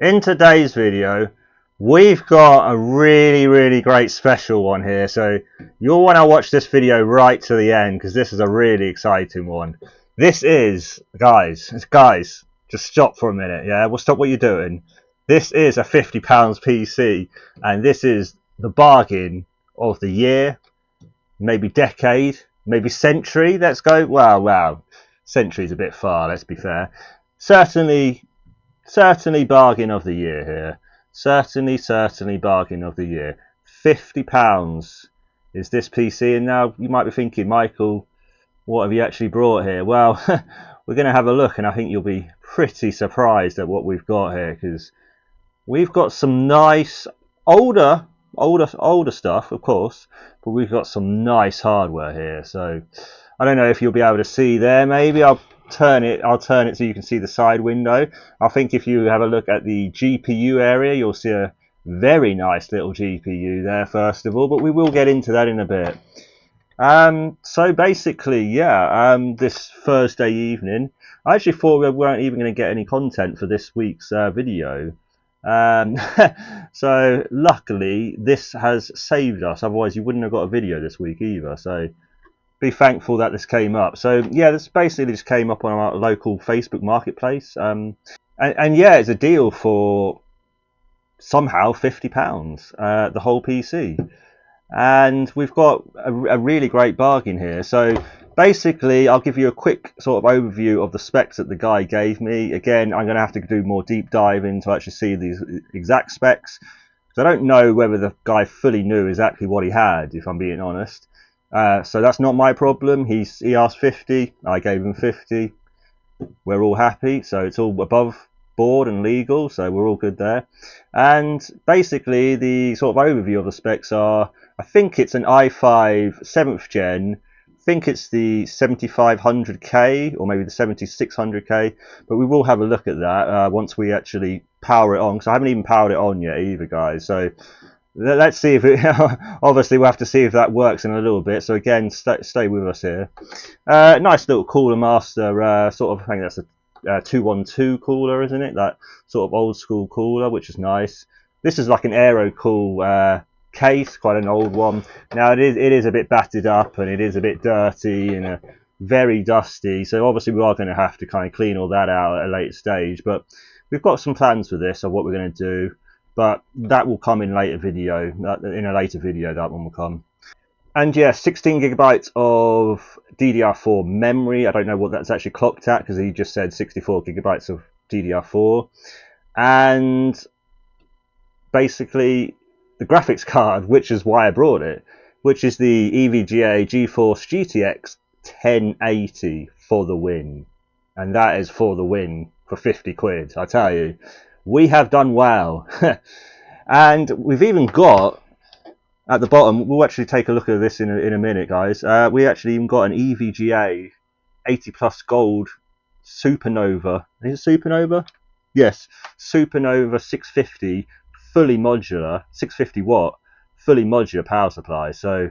In today's video, we've got a really great special one here. So you'll want to watch this video right to the end because this is a really exciting one. This is, guys, just stop for a minute. Yeah, well, stop what you're doing. This is a £50 PC, and this is the bargain of the year, maybe decade, maybe century. Let's go. Wow, century's a bit far. Let's be fair. Certainly bargain of the year here. Certainly bargain of the year. £50 is this PC, and now you might be thinking, Michael, what have you actually brought here? Well, we're going to have a look, and I think you'll be pretty surprised at what we've got here, because we've got some nice older stuff, of course, but we've got some nice hardware here. So I don't know if you'll be able to see there. Maybe I'll turn it so you can see the side window. I think if you have a look at the GPU area, you'll see a very nice little GPU there first of all, but we will get into that in a bit. So basically, yeah, this Thursday evening, I actually thought we weren't even going to get any content for this week's video. Um, so luckily, this has saved us. Otherwise, you wouldn't have got a video this week either. So be thankful that this came up. So yeah, this basically just came up on our local Facebook marketplace. And yeah, it's a deal for somehow £50, the whole PC. And we've got a really great bargain here. So basically, I'll give you a quick sort of overview of the specs that the guy gave me. Again, I'm going to have to do more deep diving to actually see these exact specs. So I don't know whether the guy fully knew exactly what he had, if I'm being honest. So that's not my problem. He asked 50, I gave him 50. We're all happy, so it's all above board and legal, so we're all good there. And basically, the sort of overview of the specs are, I think it's an i5 7th gen. I think it's the 7500K or maybe the 7600K, but we will have a look at that once we actually power it on, because I haven't even powered it on yet either, guys. So let's see if it obviously we'll have to see if that works in a little bit. So again, stay with us here. Nice little Cooler Master sort of, I think that's a 212 cooler, isn't it? That sort of old school cooler, which is nice. This is like an Aerocool case, quite an old one. Now it is a bit battered up, and it is a bit dirty and very dusty, so obviously we are going to have to kind of clean all that out at a later stage, but we've got some plans for this of what we're going to do, but that will come in a later video. That one will come. And yeah, 16 gigabytes of DDR4 memory. I don't know what that's actually clocked at, because he just said 64 gigabytes of DDR4. And basically the graphics card, which is why I brought it, which is the EVGA GeForce GTX 1080 for the win. And that is for the win for 50 quid. I tell you, we have done well. And we've even got, at the bottom, we'll actually take a look at this in a minute, guys. We actually even got an EVGA 80 plus gold Supernova. Is it Supernova? Yes, Supernova 650 fully modular, 650 watt, fully modular power supply. So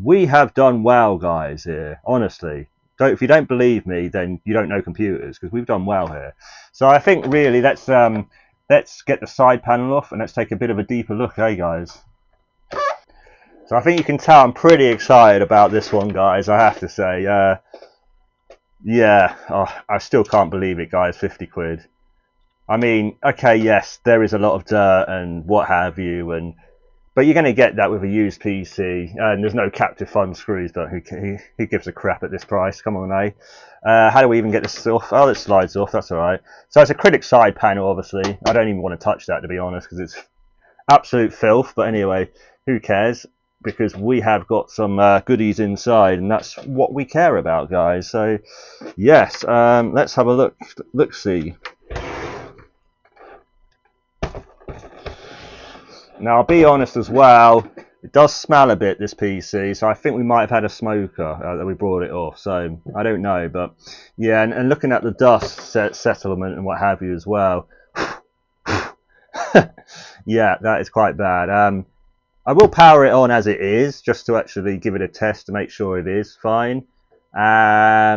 we have done well, guys, here. Honestly, if you don't believe me, then you don't know computers, because we've done well here. So I think really let's get the side panel off and let's take a bit of a deeper look, hey guys. So I think you can tell I'm pretty excited about this one, guys, I have to say. Yeah, I still can't believe it, guys, 50 quid. I mean, okay, yes, there is a lot of dirt and what have you, but you're going to get that with a used PC, and there's no captive fund screws, but who gives a crap at this price? Come on, eh? How do we even get this off? Oh, it slides off, that's alright. So it's a Critic side panel, obviously. I don't even want to touch that, to be honest, because it's absolute filth, but anyway, who cares? Because we have got some goodies inside, and that's what we care about, guys. So yes, let's have a look see. Now I'll be honest as well, it does smell a bit, this PC, so I think we might have had a smoker that we brought it off, so I don't know, but yeah, and looking at the dust settlement and what have you as well. Yeah, that is quite bad. I will power it on as it is, just to actually give it a test to make sure it is fine. I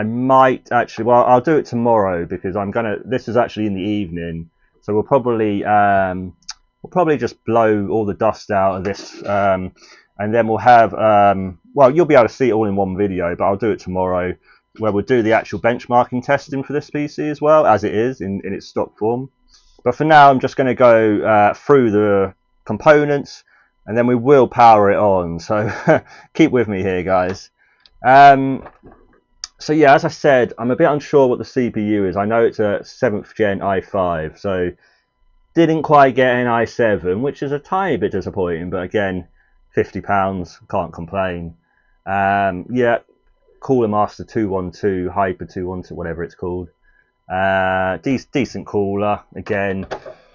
might actually, well, I'll do it tomorrow, because this is actually in the evening, So we'll probably just blow all the dust out of this, and then we'll have well, you'll be able to see it all in one video, but I'll do it tomorrow, where we'll do the actual benchmarking testing for this PC as well, as it is in its stock form. But for now, I'm just going to go through the components, and then we will power it on. So keep with me here, guys. So yeah, as I said, I'm a bit unsure what the CPU is. I know it's a 7th gen i5, so didn't quite get an i7, which is a tiny bit disappointing, but again, £50, can't complain. Yeah, Cooler Master 212, Hyper 212, whatever it's called. Decent cooler, again,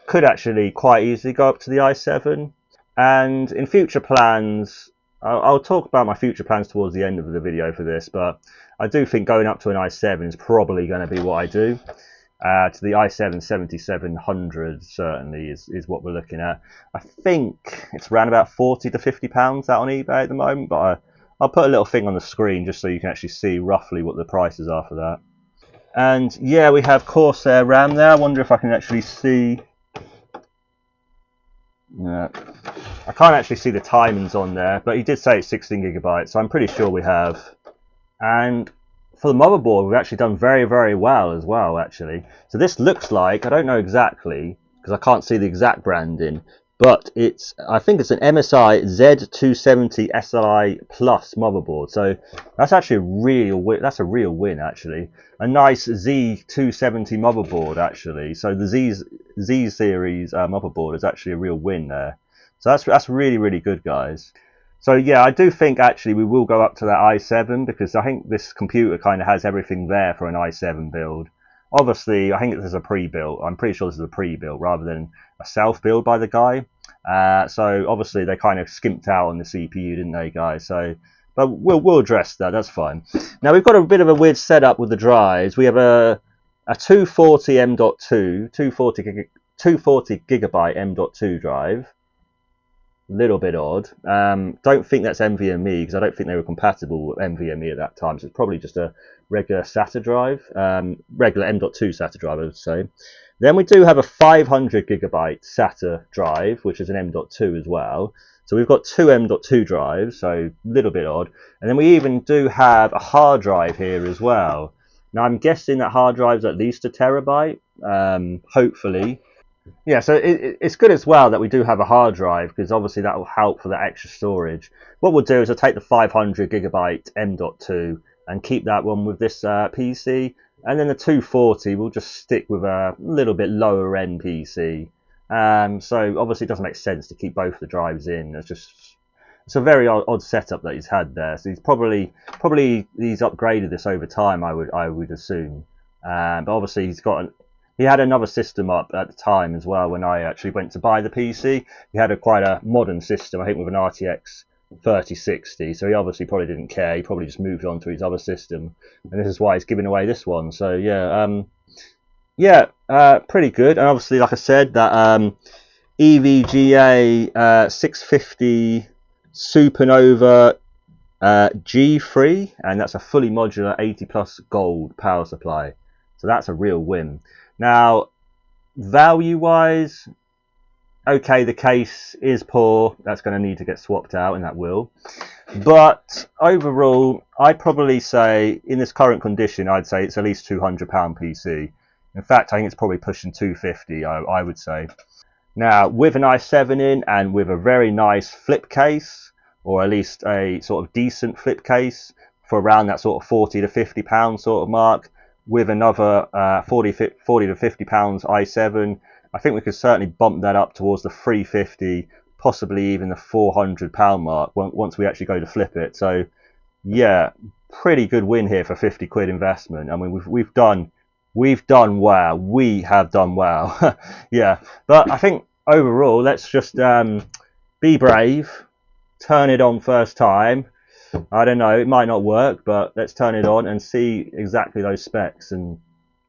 could actually quite easily go up to the i7. And in future plans, I'll talk about my future plans towards the end of the video for this, but I do think going up to an i7 is probably going to be what I do. To the i7 7700 certainly is what we're looking at. I think it's around about £40 to £50 out on eBay at the moment, but I'll put a little thing on the screen just so you can actually see roughly what the prices are for that. And yeah, we have Corsair RAM there. I wonder if I can actually see. Yeah, I can't actually see the timings on there, but he did say it's 16 gigabytes, so I'm pretty sure we have. And for the motherboard, we've actually done very, very well as well, actually. So this looks like, I don't know exactly, because I can't see the exact branding, but I think it's an MSI Z270 SLI Plus motherboard. So that's actually that's a real win, actually. A nice Z270 motherboard, actually. So the Z series motherboard is actually a real win there. So that's really, really good, guys. So yeah, I do think actually we will go up to that i7, because I think this computer kind of has everything there for an i7 build. Obviously, I think this is a pre-built. I'm pretty sure this is a pre-built rather than a self-build by the guy. So obviously they kind of skimped out on the CPU, didn't they, guys? So, but we'll address that. That's fine. Now we've got a bit of a weird setup with the drives. We have a 240 M.2, 240 gigabyte M.2 drive. Little bit odd. Don't think that's NVMe, because I don't think they were compatible with NVMe at that time. So it's probably just a regular SATA drive, regular M.2 SATA drive, I would say. Then we do have a 500 gigabyte SATA drive, which is an M.2 as well. So we've got two M.2 drives, so a little bit odd. And then we even do have a hard drive here as well. Now I'm guessing that hard drive's at least a terabyte, hopefully. Yeah, so it's good as well that we do have a hard drive, because obviously that will help for that extra storage. What we'll do is I'll take the 500 gigabyte M.2 and keep that one with this PC, and then the 240 we'll just stick with a little bit lower end PC. So obviously it doesn't make sense to keep both the drives in. It's a very odd setup that he's had there. So he's probably he's upgraded this over time, I would assume. But obviously he had another system up at the time as well when I actually went to buy the PC. He had quite a modern system, I think, with an RTX 3060. So he obviously probably didn't care. He probably just moved on to his other system, and this is why he's giving away this one. So yeah, pretty good. And obviously, like I said, that EVGA 650 Supernova G3, and that's a fully modular 80 plus gold power supply. So that's a real win. Now, value-wise, okay, the case is poor. That's going to need to get swapped out, and that will. But overall, I'd probably say, in this current condition, I'd say it's at least £200 PC. In fact, I think it's probably pushing 250, I would say. Now, with an i7 in, and with a very nice flip case, or at least a sort of decent flip case, for around that sort of £40 to £50 sort of mark, with another 40 to £50 i7, I think we could certainly bump that up towards the 350, possibly even the £400 mark once we actually go to flip it. So yeah, pretty good win here for 50 quid investment. I mean, we've done well. We have done well. Yeah, but I think overall, let's just be brave, turn it on first time. I don't know, it might not work, but let's turn it on and see exactly those specs, and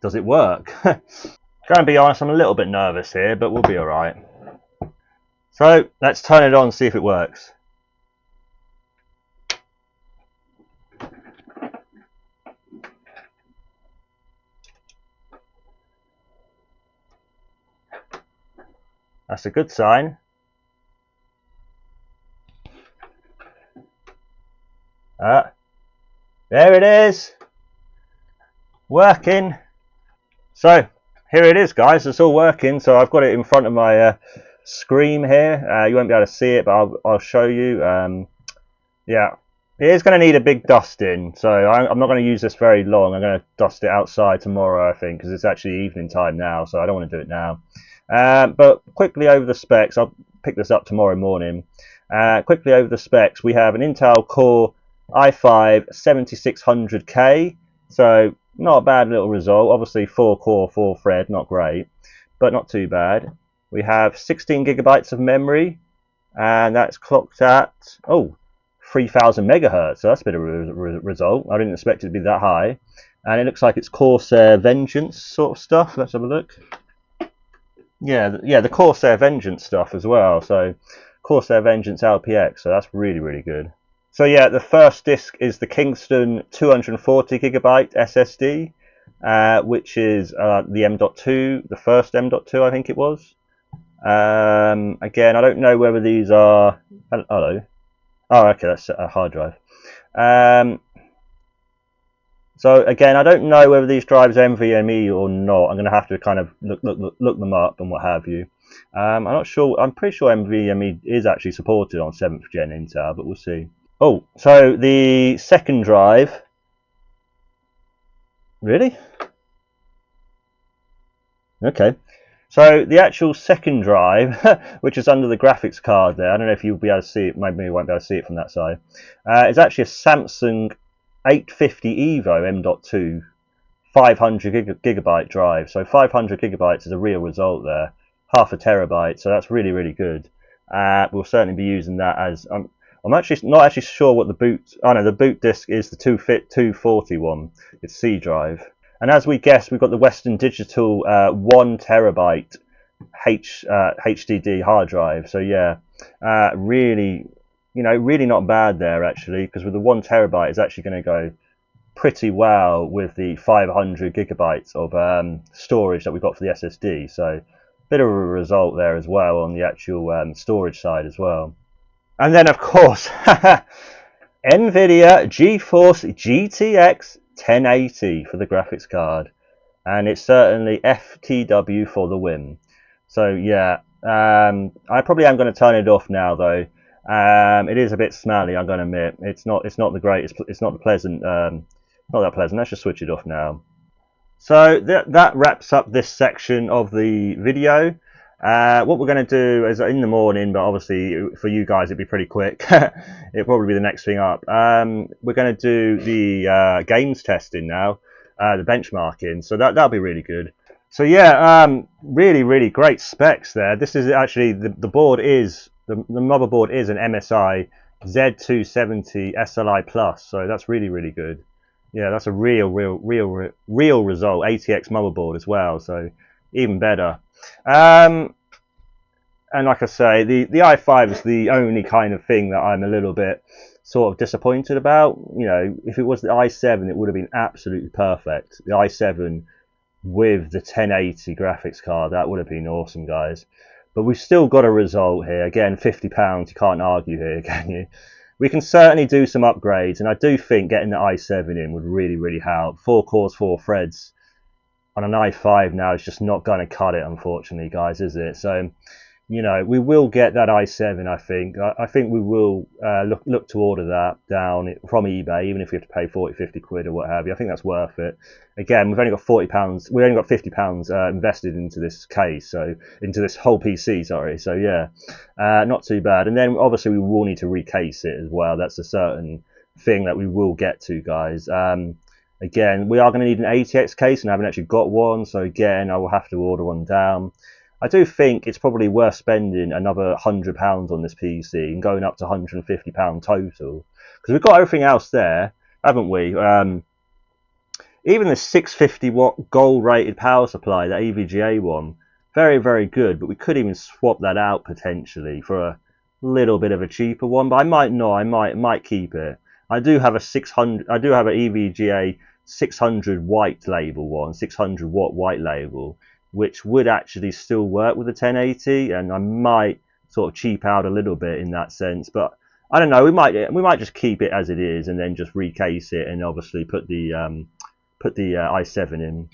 does it work? Gonna be honest, I'm a little bit nervous here, but we'll be alright. So let's turn it on and see if it works. That's a good sign. There it is, working. So here it is, guys. It's all working. So I've got it in front of my screen here. You won't be able to see it, but I'll show you. Yeah, it is going to need a big dusting. So I'm not going to use this very long. I'm going to dust it outside tomorrow, I think, because it's actually evening time now. So I don't want to do it now. But quickly over the specs. I'll pick this up tomorrow morning. Quickly over the specs. We have an Intel Core i5 7600K. So not a bad little result. Obviously 4 core, 4 thread, not great, but not too bad. We have 16 gigabytes of memory, and that's clocked at 3000 megahertz. So that's a bit of a result. I didn't expect it to be that high. And it looks like it's Corsair Vengeance sort of stuff. Let's have a look. Yeah, the Corsair Vengeance stuff as well. So Corsair Vengeance LPX. So that's really, really good. So yeah, the first disk is the Kingston 240 gigabyte SSD, which is the M.2, the first M.2, I think it was. Again, I don't know whether these are. Hello. Oh, okay, that's a hard drive. So again, I don't know whether these drives are NVMe or not. I'm going to have to kind of look them up and what have you. I'm not sure. I'm pretty sure NVMe is actually supported on 7th gen Intel, but we'll see. Oh, so the second drive. Really? Okay. So the actual second drive, which is under the graphics card there, I don't know if you'll be able to see it, maybe you won't be able to see it from that side, is actually a Samsung 850 EVO M.2 500 gigabyte drive. So 500 gigabytes is a real result there, half a terabyte, so that's really, really good. We'll certainly be using that as... I'm actually not actually sure what the boot... Oh no, the boot disk is the 240 one. It's C drive. And as we guessed, we've got the Western Digital 1 terabyte HDD hard drive. So yeah, really, really not bad there actually, because with the 1 terabyte, it's actually going to go pretty well with the 500 gigabytes of storage that we've got for the SSD. So bit of a result there as well on the actual storage side as well. And then of course, NVIDIA GeForce GTX 1080 for the graphics card, and it's certainly FTW for the win. So yeah, I probably am going to turn it off now though. It is a bit smelly, I'm going to admit. It's not the greatest. It's not the pleasant. Not that pleasant. Let's just switch it off now. So that wraps up this section of the video. What we're going to do is in the morning, but obviously for you guys it'd be pretty quick. It'll probably be the next thing up. We're going to do the games testing now, the benchmarking. So that'll be really good. So yeah, really, really great specs there. This is actually the board is the motherboard is an MSI Z270 SLI Plus. So that's really, really good. Yeah, that's a real result. ATX motherboard as well, so even better. And like I say, the i5 is the only kind of thing that I'm a little bit sort of disappointed about. If it was the i7, it would have been absolutely perfect. The i7 with the 1080 graphics card, that would have been awesome, guys. But we've still got a result here. Again, £50, you can't argue here, can you? We can certainly do some upgrades, and I do think getting the i7 in would really, really help. 4 cores, 4 threads on an i5 now is just not going to cut it, unfortunately, guys, is it? So, we will get that i7, I think. I think we will look to order that down from eBay, even if we have to pay 40, 50 quid or what have you. I think that's worth it. Again, we've only got £40. We've only got £50 invested into this case, so into this whole PC, sorry. So yeah, not too bad. And then obviously we will need to recase it as well. That's a certain thing that we will get to, guys. Again, we are going to need an ATX case, and I haven't actually got one. So again, I will have to order one down. I do think it's probably worth spending another £100 on this PC and going up to £150 total, because we've got everything else there, haven't we? Even the 650 watt gold rated power supply, that EVGA one, very, very good, but we could even swap that out potentially for a little bit of a cheaper one, but I might not. I might keep it. I do have a 600. I do have an EVGA 600 white label one, 600 watt white label. which would actually still work with the 1080, and I might sort of cheap out a little bit in that sense. But I don't know. We might just keep it as it is and then just recase it and obviously put the i7 in.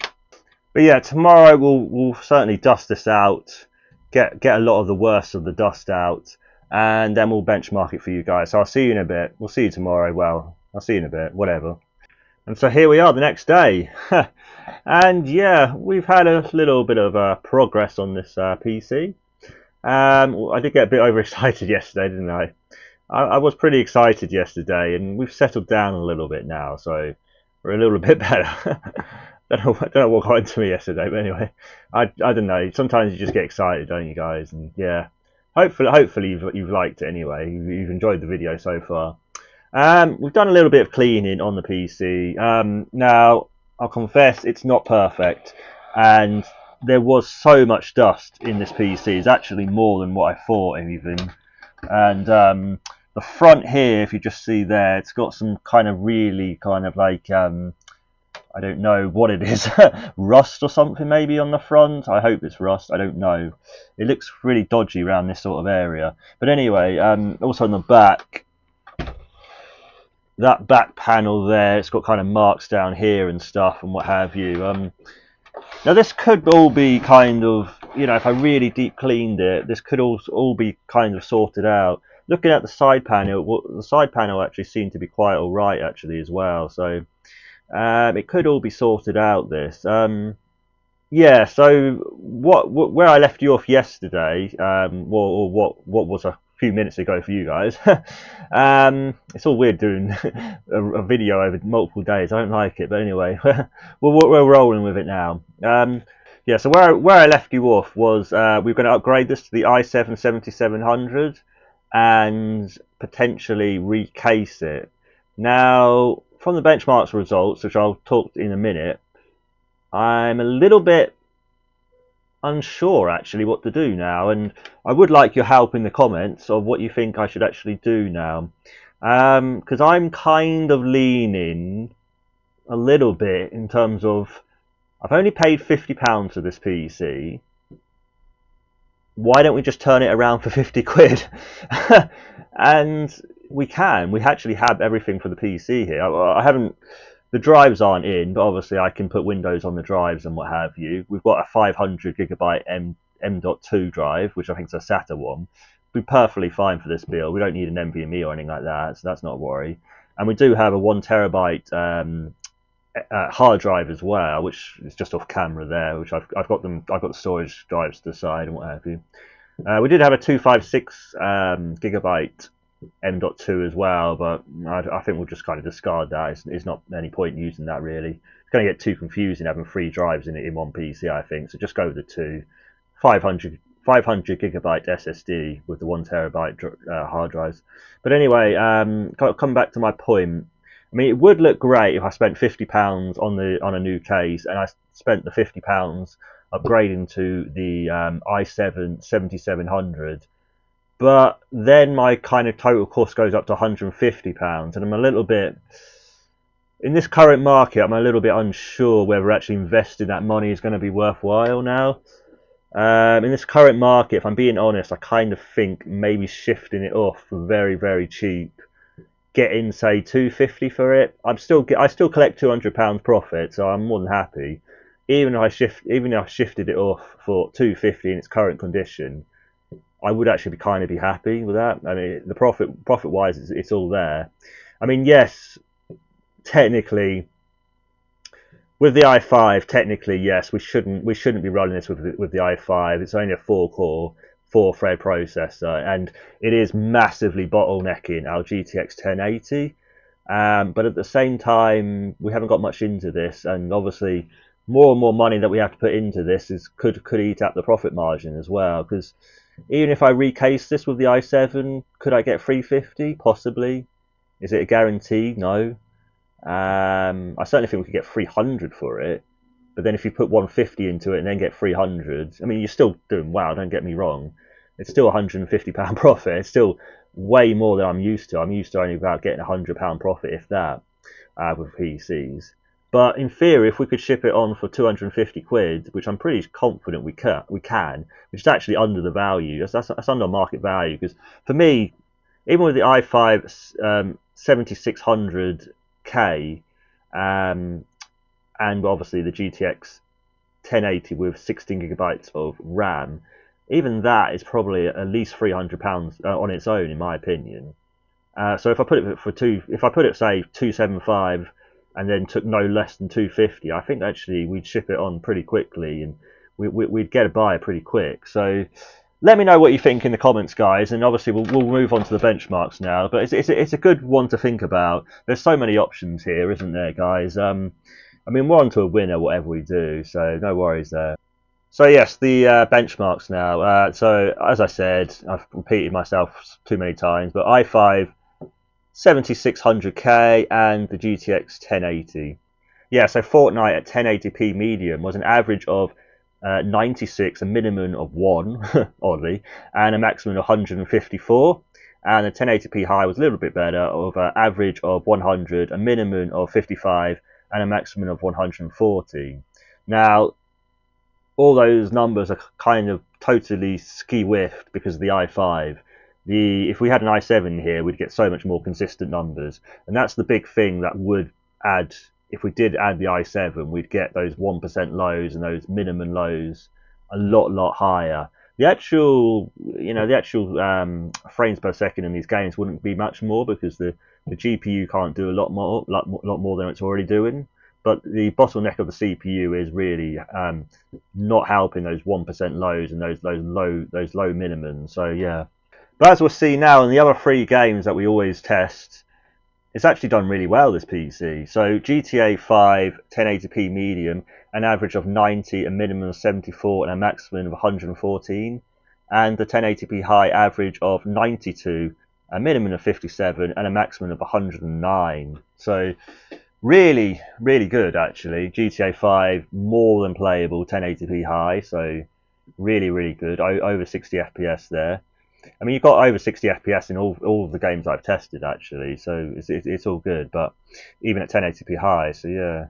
But yeah, tomorrow we'll certainly dust this out, get a lot of the worst of the dust out, and then we'll benchmark it for you guys. So I'll see you in a bit. We'll see you tomorrow. Well, I'll see you in a bit. Whatever. And so here we are the next day. And yeah, we've had a little bit of progress on this PC. I did get a bit overexcited yesterday, didn't I? I was pretty excited yesterday, and we've settled down a little bit now, so we're a little bit better. don't know what got into me yesterday, but anyway, I don't know. Sometimes you just get excited, don't you guys? And yeah, hopefully you've liked it anyway. You've enjoyed the video so far. We've done a little bit of cleaning on the PC. Now, I'll confess it's not perfect, and there was so much dust in this PC. It's actually more than what I thought even. And the front here, if you just see there, it's got some kind of really kind of like, I don't know what it is, rust or something maybe on the front. I hope it's rust. I don't know. It looks really dodgy around this sort of area. But anyway, also on the back, that back panel there, it's got kind of marks down here and stuff and what have you. Now this could all be kind of, you know, if I really deep cleaned it, this could all be kind of sorted out. Looking at the side panel, well, the side panel actually seemed to be quite all right actually as well. So it could all be sorted out. This, yeah. So where I left you off yesterday, or what was a few minutes ago for you guys. It's all weird doing a video over multiple days. I don't like it, but anyway, we're rolling with it now. Yeah, so where I left you off was we're going to upgrade this to the i7 7700 and potentially recase it. Now, from the benchmarks results, which I'll talk in a minute, I'm a little bit unsure actually what to do now, and I would like your help in the comments of what you think I should actually do now, because I'm kind of leaning a little bit in terms of I've only paid £50 for this PC. Why don't we just turn it around for 50 quid? And we actually have everything for the PC here. I haven't, the drives aren't in, but obviously I can put Windows on the drives and what have you. We've got a 500 gigabyte M.2 drive, which I think is a SATA one. Be perfectly fine for this build. We don't need an NVMe or anything like that, so that's not a worry. And we do have a 1 terabyte hard drive as well, which is just off camera there, which I've got the storage drives to the side and what have you. We did have a 256 gigabyte M.2 as well, but I think we'll just kind of discard that. It's not any point in using that really. It's going to get too confusing having 3 drives in one PC, I think. So just go with the 2 500 gigabyte SSD with the 1 terabyte hard drives. But anyway, come back to my point. I mean, it would look great if I spent £50 on a new case, and I spent the £50 upgrading to the i7 7700. But then my kind of total cost goes up to £150, and I'm a little bit, in this current market, I'm a little bit unsure whether actually investing that money is going to be worthwhile now. In this current market, if I'm being honest, I kind of think maybe shifting it off for very, very cheap, getting say £250 for it. I still collect £200 profit, so I'm more than happy. Even if I shifted it off for £250 in its current condition, I would actually kind of be happy with that. I mean, the profit wise, it's all there. I mean, yes, technically, with the i5, technically yes, we shouldn't be running this with the i5. It's only a 4-core, 4-thread processor, and it is massively bottlenecking our GTX 1080. But at the same time, we haven't got much into this, and obviously, more and more money that we have to put into this could eat up the profit margin as well. Because even if I recase this with the i7, could I get 350? Possibly. Is it a guarantee? No. I certainly think we could get 300 for it. But then if you put 150 into it and then get 300, I mean, you're still doing well, don't get me wrong. It's still £150 profit. It's still way more than I'm used to. I'm used to only about getting £100 profit, if that, with PCs. But in theory, if we could ship it on for 250 quid, which I'm pretty confident we can, which is actually under the value. That's under market value. Because for me, even with the i5 7600K, and obviously the GTX 1080 with 16 gigabytes of RAM, even that is probably at least £300 on its own, in my opinion. So if I put it say 275, and then took no less than 250, I think actually we'd ship it on pretty quickly, and we'd get a buyer pretty quick. So let me know what you think in the comments, guys, and obviously we'll move on to the benchmarks now. But it's a good one to think about. There's so many options here, isn't there, guys? I mean, we're on to a winner whatever we do, so no worries there. So yes, the benchmarks now. So as I said, I've repeated myself too many times, but i5 7600K and the GTX 1080. Yeah, so Fortnite at 1080p medium was an average of 96, a minimum of 1, oddly, and a maximum of 154. And the 1080p high was a little bit better, of an average of 100, a minimum of 55, and a maximum of 140. Now, all those numbers are kind of totally ski-whiffed because of the i5. If we had an i7 here, we'd get so much more consistent numbers, and that's the big thing that would add. If we did add the i7, we'd get those 1% lows and those minimum lows a lot higher. The actual, frames per second in these games wouldn't be much more because the GPU can't do a lot more than it's already doing. But the bottleneck of the CPU is really not helping those 1% lows and those low minimums. So yeah. But as we'll see now in the other three games that we always test, it's actually done really well, this PC. So GTA 5 1080p medium, an average of 90, a minimum of 74, and a maximum of 114. And the 1080p high average of 92, a minimum of 57, and a maximum of 109. So really good, actually. GTA 5 more than playable, 1080p high, so really good. Over 60 FPS there. I mean, you've got over 60 FPS in all of the games I've tested, actually, so it's all good. But even at 1080p high, so yeah.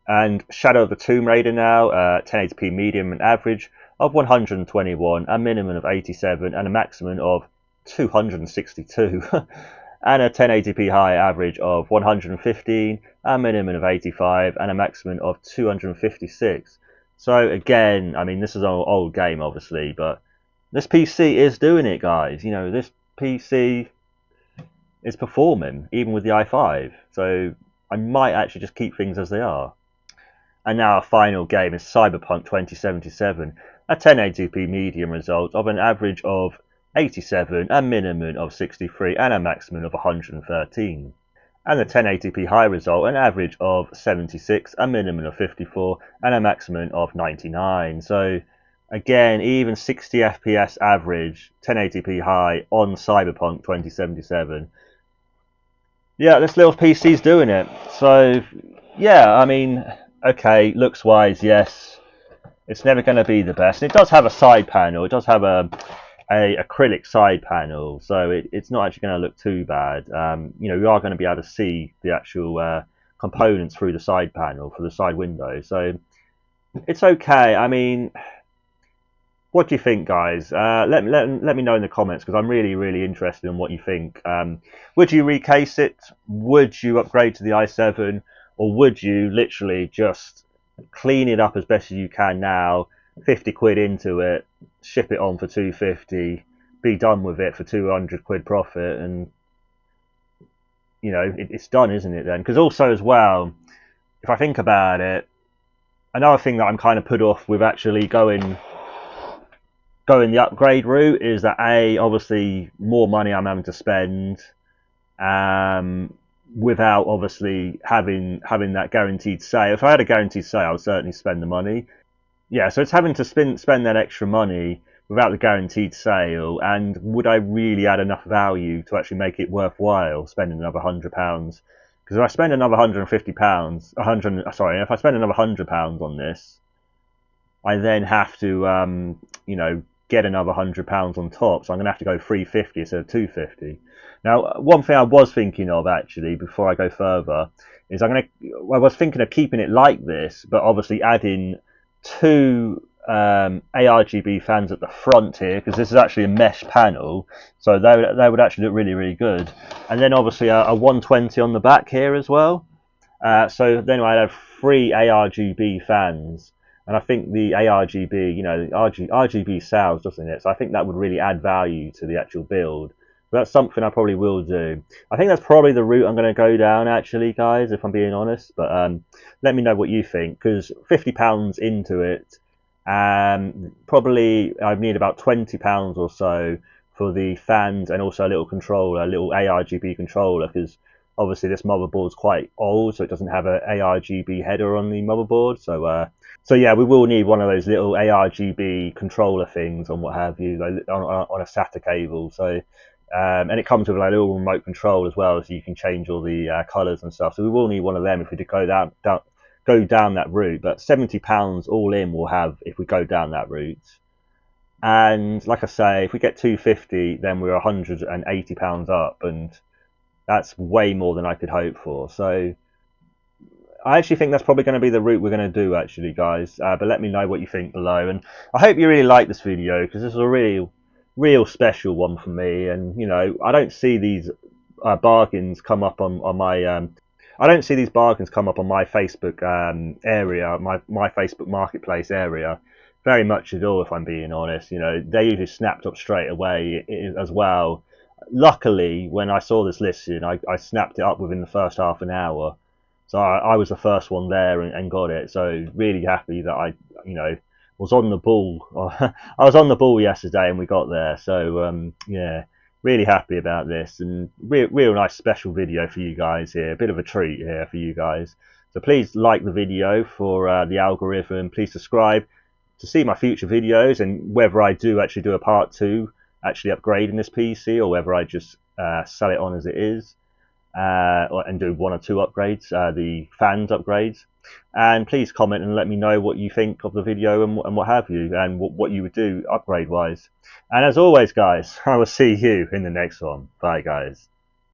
And Shadow of the Tomb Raider now, 1080p medium and average of 121, a minimum of 87, and a maximum of 262. And a 1080p high average of 115, a minimum of 85, and a maximum of 256. So again, I mean, this is an old game, obviously, but this PC is doing it, guys. You know, this PC is performing, even with the i5. So I might actually just keep things as they are. And now our final game is Cyberpunk 2077, a 1080p medium result of an average of 87, a minimum of 63, and a maximum of 113. And the 1080p high result, an average of 76, a minimum of 54, and a maximum of 99. So again, even 60 FPS average, 1080p high on Cyberpunk 2077. Yeah, this little PC's doing it. So yeah, I mean, okay, looks wise, yes, it's never going to be the best. And it does have a side panel. It does have a acrylic side panel, so it's not actually going to look too bad. You know, we are going to be able to see the actual components through the side panel for the side window, so it's okay. I mean, what do you think, guys? Let me know in the comments, because I'm really interested in what you think. Would you recase it? Would you upgrade to the i7? Or would you literally just clean it up as best as you can now, 50 quid into it, ship it on for 250, be done with it for 200 quid profit, and you know, it's done, isn't it then? Because also as well, if I think about it, another thing that I'm kind of put off with actually going the upgrade route is that obviously more money I'm having to spend, without obviously having that guaranteed sale. If I had a guaranteed sale, I would certainly spend the money. Yeah, so it's having to spend that extra money without the guaranteed sale, and would I really add enough value to actually make it worthwhile spending another £100? Because if I spend another £150, if I spend another £100 on this, I then have to, you know, get another £100 on top, so I'm gonna have to go 350 instead of 250. Now, one thing I was thinking of actually before I go further is I was thinking of keeping it like this, but obviously adding two ARGB fans at the front here, because this is actually a mesh panel, so they would actually look really, really good. And then obviously a 120 on the back here as well. So then I'd have three ARGB fans, and I think the ARGB, you know, RGB sells, doesn't it? So I think that would really add value to the actual build. But that's something I probably will do. I think that's probably the route I'm going to go down, actually, guys, if I'm being honest. But let me know what you think, because £50 into it, probably I'd need about £20 or so for the fans and also a little controller, a little ARGB controller, because obviously this motherboard's quite old, so it doesn't have an ARGB header on the motherboard. So yeah, we will need one of those little ARGB controller things and what have you, like on a SATA cable. So and it comes with a little remote control as well, so you can change all the colours and stuff. So we will need one of them if we go down that route. But £70 all in we'll have if we go down that route. And like I say, if we get 250, then we're £180 up, and that's way more than I could hope for. So I actually think that's probably going to be the route we're going to do, actually, guys. But let me know what you think below, and I hope you really like this video, because this is a real special one for me. And you know, I don't see these bargains come up on my I don't see these bargains come up on my Facebook area, my Facebook marketplace area, very much at all, if I'm being honest. You know, they usually snapped up straight away as well. Luckily, when I saw this listing, I snapped it up within the first half an hour. So I was the first one there and got it. So really happy that I, you know, was on the ball. I was on the ball yesterday and we got there. So yeah, really happy about this, and real nice special video for you guys here. A bit of a treat here for you guys. So please like the video for the algorithm. Please subscribe to see my future videos, and whether I do actually do a part 2 actually upgrading this PC, or whether I just sell it on as it is, and do 1 or 2 upgrades, the fans upgrades. And please comment and let me know what you think of the video and what have you, and what you would do upgrade wise. And as always, guys, I will see you in the next one. Bye, guys.